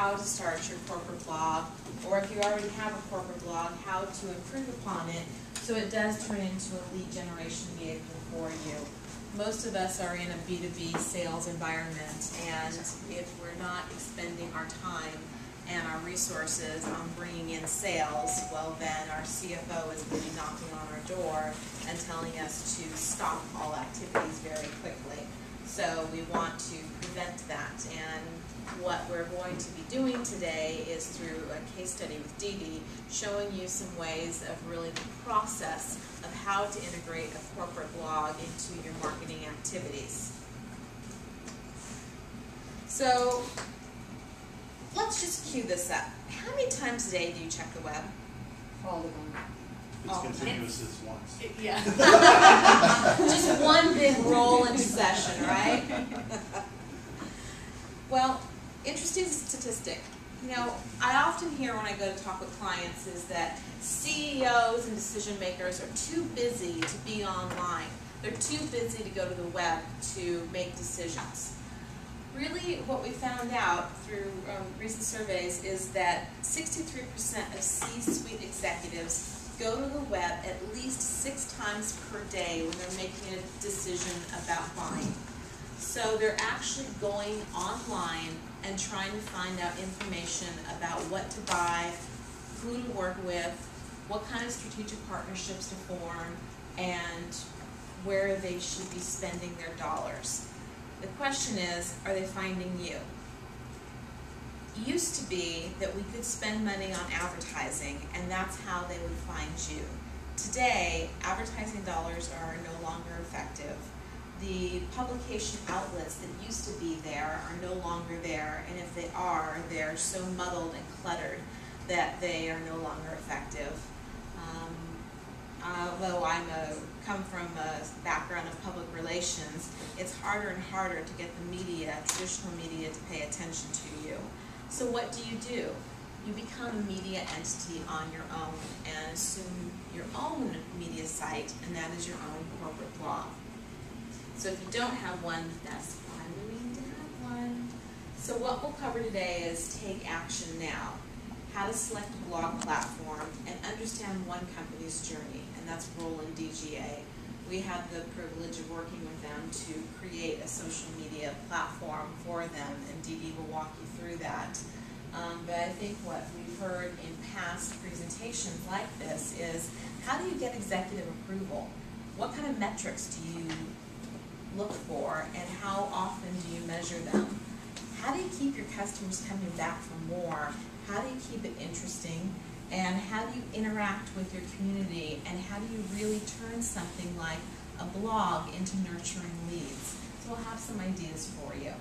how to start your corporate blog, or if you already have a corporate blog, how to improve upon it so it does turn into a lead generation vehicle for you. Most of us are in a B2B sales environment, and if we're not expending our time and our resources on bringing in sales, well then our CFO is going to be knocking on our door and telling us to stop all activities very quickly. So we want to prevent that, and what we're going to be doing today is through a case study with Dee Dee, showing you some ways of really the process of how to integrate a corporate blog into your marketing activities. So let's just cue this up. How many times a day do you check the web? All the time. It's continuous as once. Yeah. Just one big roll into session, right? Well, interesting statistic. You know, I often hear when I go to talk with clients is that CEOs and decision makers are too busy to be online. They're too busy to go to the web to make decisions. Really, what we found out through recent surveys is that 63% of C-suite executives go to the web at least 6 times per day when they're making a decision about buying. So they're actually going online and trying to find out information about what to buy, who to work with, what kind of strategic partnerships to form, and where they should be spending their dollars. The question is, are they finding you? It used to be that we could spend money on advertising, and that's how they would find you. Today, advertising dollars are no longer effective. The publication outlets that used to be there are no longer there, and if they are, they're so muddled and cluttered that they are no longer effective. Although I come from a background of public relations, it's harder and harder to get the media, traditional media, to pay attention to you. So what do? You become a media entity on your own and assume your own media site, and that is your own corporate blog. So if you don't have one, that's why we need to have one. So what we'll cover today is take action now, how to select a blog platform and understand one company's journey, and that's Roland DGA. We have the privilege of working with them to create a social media platform for them, and Dee Dee will walk you through that. But I think what we've heard in past presentations like this is, how do you get executive approval? What kind of metrics do you look for, and how often do you measure them? How do you keep your customers coming back for more? How do you keep it interesting? And how do you interact with your community? And how do you really turn something like a blog into nurturing leads? So we'll have some ideas for you.